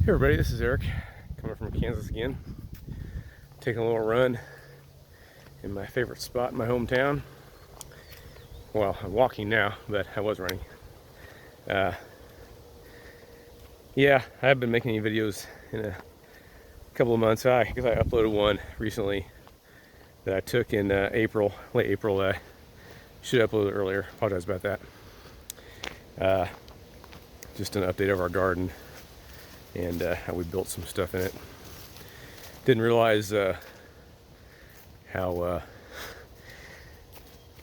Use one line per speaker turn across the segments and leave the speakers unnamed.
Hey everybody, this is Eric coming from Kansas again. Taking a little run in my favorite spot in my hometown. Well, I'm walking now, but I was running. Yeah, I have been making any videos in a couple of months. I guess I uploaded one recently that I took in April, late April. I should have uploaded earlier. Apologize about that. Just an update of our garden and how we built some stuff in it. Didn't realize how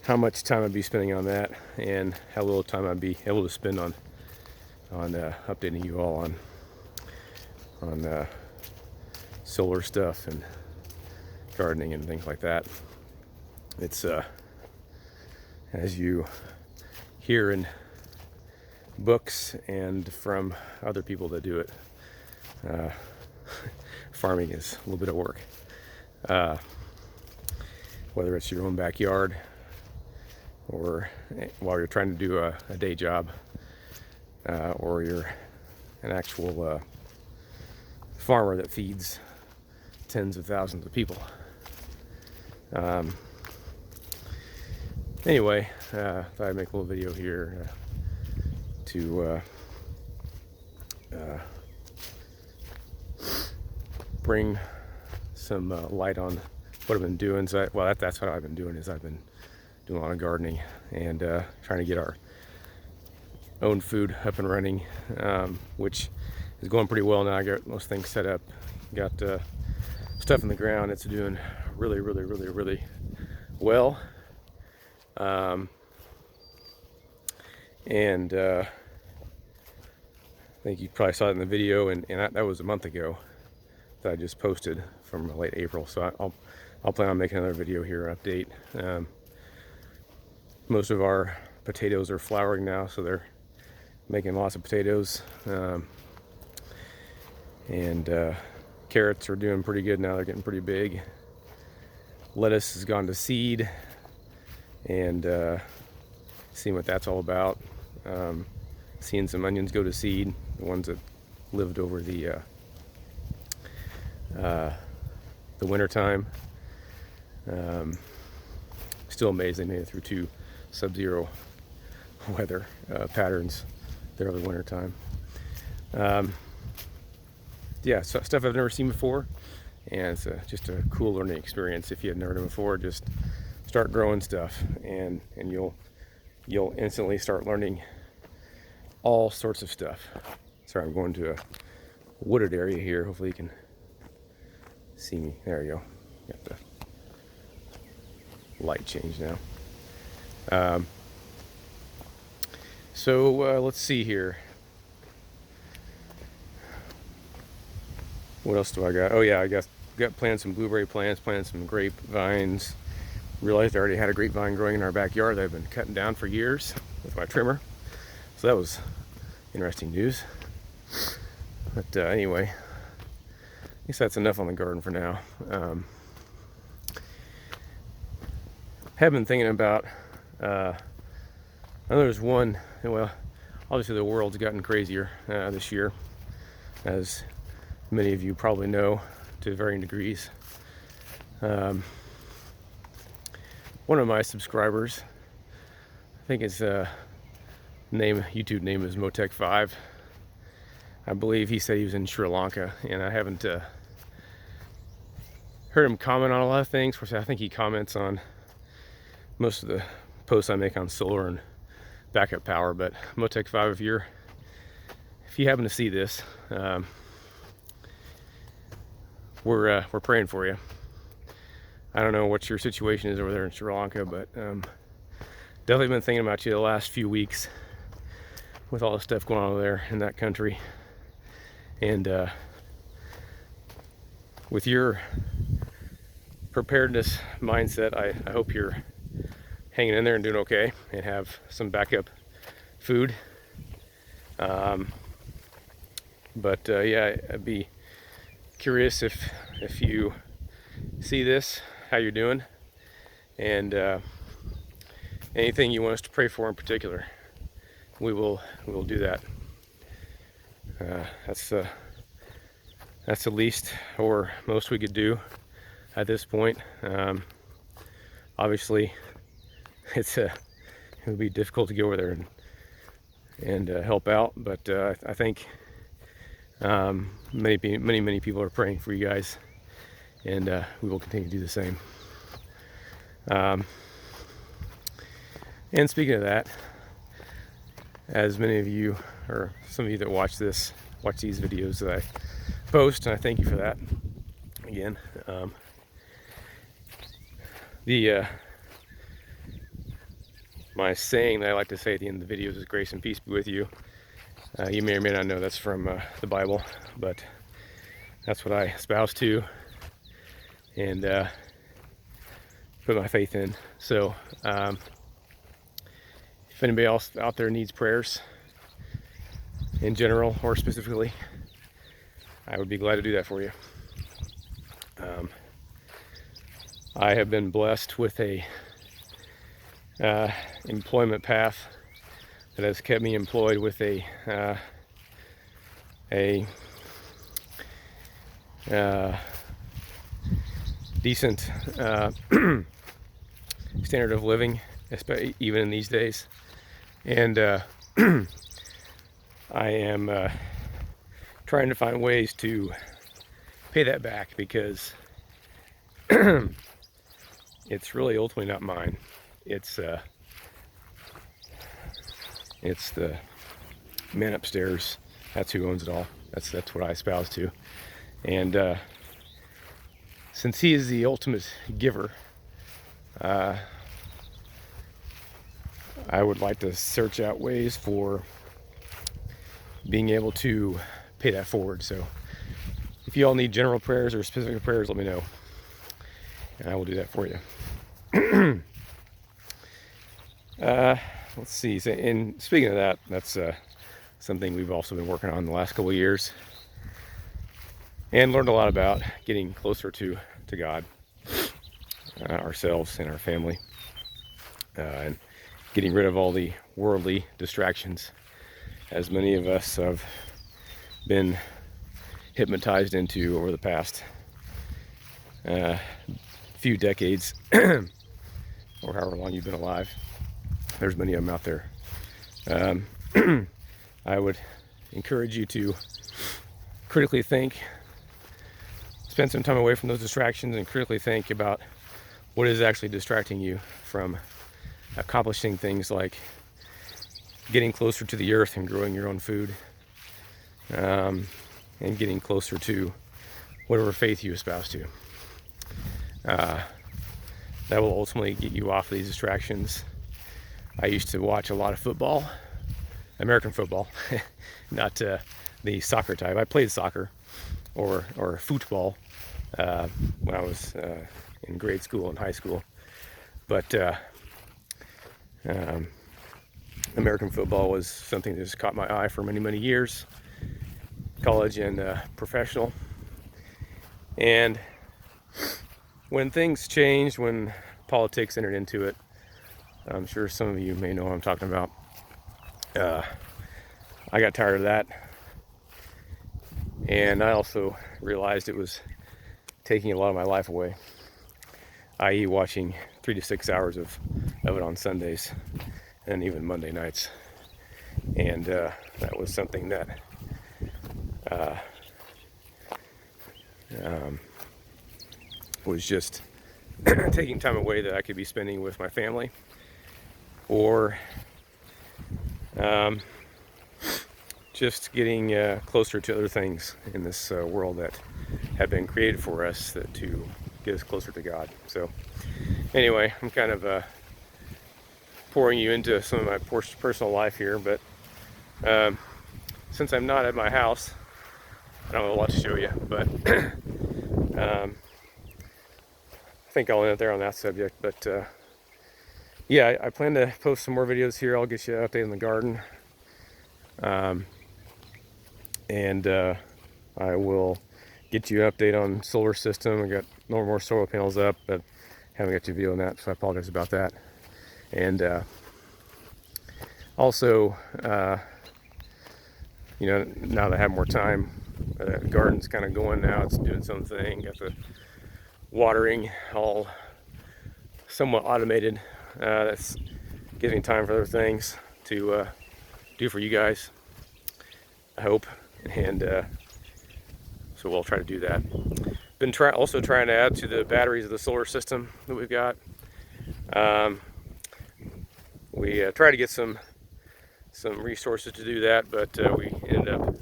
much time I'd be spending on that, and how little time I'd be able to spend on updating you all on solar stuff and gardening and things like that. It's as you hear in books and from other people that do it, farming is a little bit of work. Whether it's your own backyard or while you're trying to do a day job, or you're an actual farmer that feeds tens of thousands of people. Anyway, thought I'd make a little video here to bring some light on what I've been doing. So that's what I've been doing, is I've been doing a lot of gardening and trying to get our own food up and running, which is going pretty well now. I got most things set up, got stuff in the ground. It's doing really well. And I think you probably saw it in the video, and that was a month ago that I just posted from late April. So I'll plan on making another video here, update. Most of our potatoes are flowering now, so they're making lots of potatoes. And carrots are doing pretty good now. They're getting pretty big. Lettuce has gone to seed, and seeing what that's all about. Seeing some onions go to seed, the ones that lived over the winter time. Still amazed they made it through 2 sub-zero weather patterns there over the winter time. Yeah, so stuff I've never seen before, and it's just a cool learning experience. If you had never done it before, just start growing stuff, and you'll instantly start learning all sorts of stuff. Sorry, I'm going to a wooded area here. Hopefully you can see me. There you go. Got the light change now. So let's see here. What else do I got? Oh yeah, I got planted some blueberry plants, planted some grapevines. Realized I already had a grapevine growing in our backyard that I've been cutting down for years with my trimmer. So that was interesting news. But anyway, I guess that's enough on the garden for now. Have been thinking about, I know there's one, well, obviously the world's gotten crazier this year, as many of you probably know to varying degrees. One of my subscribers, I think his YouTube name is Motech5. I believe he said he was in Sri Lanka, and I haven't heard him comment on a lot of things. Of course, I think he comments on most of the posts I make on solar and backup power. But Motech5, if you happen to see this, we're praying for you. I don't know what your situation is over there in Sri Lanka, but definitely been thinking about you the last few weeks with all the stuff going on over there in that country. And with your preparedness mindset, I hope you're hanging in there and doing okay and have some backup food. But yeah, I'd be curious if you see this, how you're doing, and anything you want us to pray for in particular, we will do that. That's that's the least or most we could do at this point. Obviously, it would be difficult to go over there and help out, but I think many people are praying for you guys, and we will continue to do the same. And speaking of that, as many of you, or some of you that watch these videos that I post, and I thank you for that again. My saying that I like to say at the end of the videos is grace and peace be with you. You may or may not know that's from the Bible, but that's what I espouse to and put my faith in. So if anybody else out there needs prayers in general or specifically, I would be glad to do that for you. I have been blessed with a employment path that has kept me employed with a decent standard of living, even in these days. And I am trying to find ways to pay that back, because it's really ultimately not mine. It's the man upstairs. That's who owns it all. That's what I espouse to. And since he is the ultimate giver, I would like to search out ways for being able to pay that forward. So if you all need general prayers or specific prayers, let me know, and I will do that for you. Let's see. So, and speaking of that, that's something we've also been working on the last couple of years, and learned a lot about getting closer to God, ourselves and our family, and getting rid of all the worldly distractions, as many of us have been hypnotized into over the past few decades, or however long you've been alive. There's many of them out there. I would encourage you to critically think, spend some time away from those distractions, and critically think about what is actually distracting you from accomplishing things like getting closer to the earth and growing your own food, and getting closer to whatever faith you espouse to. That will ultimately get you off of these distractions. I used to watch a lot of football, American football, not the soccer type. I played soccer or football when I was in grade school and high school, but American football was something that just caught my eye for many years, college and professional. And when things changed, when politics entered into it, I'm sure some of you may know what I'm talking about, I got tired of that, and I also realized it was taking a lot of my life away, i.e. watching 3 to 6 hours of it on Sundays and even Monday nights. And that was something that was just taking time away that I could be spending with my family, or just getting closer to other things in this world that have been created for us to get us closer to God. So anyway, I'm kind of pouring you into some of my personal life here, but since I'm not at my house, I don't have a lot to show you, but I think I'll end it there on that subject. But yeah, I plan to post some more videos here. I'll get you an update on the garden, and I will get you an update on solar system. I got no more solar panels up, but haven't got you a video on that, so I apologize about that. And also, you know, now that I have more time, The garden's kind of going now. It's doing its own thing. Got the watering all somewhat automated. That's gives me time for other things to do for you guys, I hope. And so we'll try to do that. Been also trying to add to the batteries of the solar system that we've got. We tried to get some resources to do that, but we ended up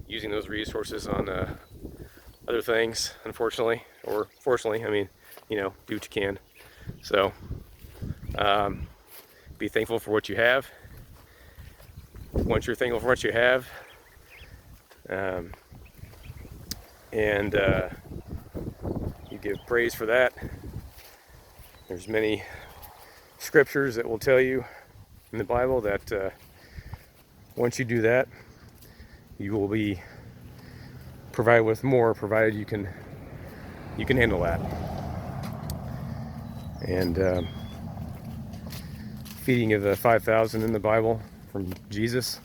using those resources on other things, unfortunately, or fortunately. I mean, you know, do what you can. So be thankful for what you have. Once you're thankful for what you have, and you give praise for that, there's many scriptures that will tell you in the Bible that once you do that, you will be provided with more, provided you can handle that. And feeding of the 5,000 in the Bible from Jesus.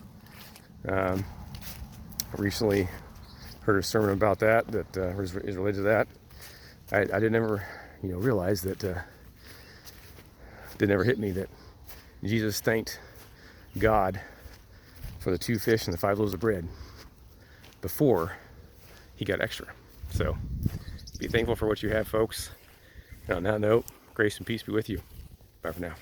I recently heard a sermon about that is related to that. I didn't ever, realize that. Did never hit me that Jesus thanked God for the 2 fish and the 5 loaves of bread before he got extra. So be thankful for what you have, folks. And on that note, grace and peace be with you. Bye for now.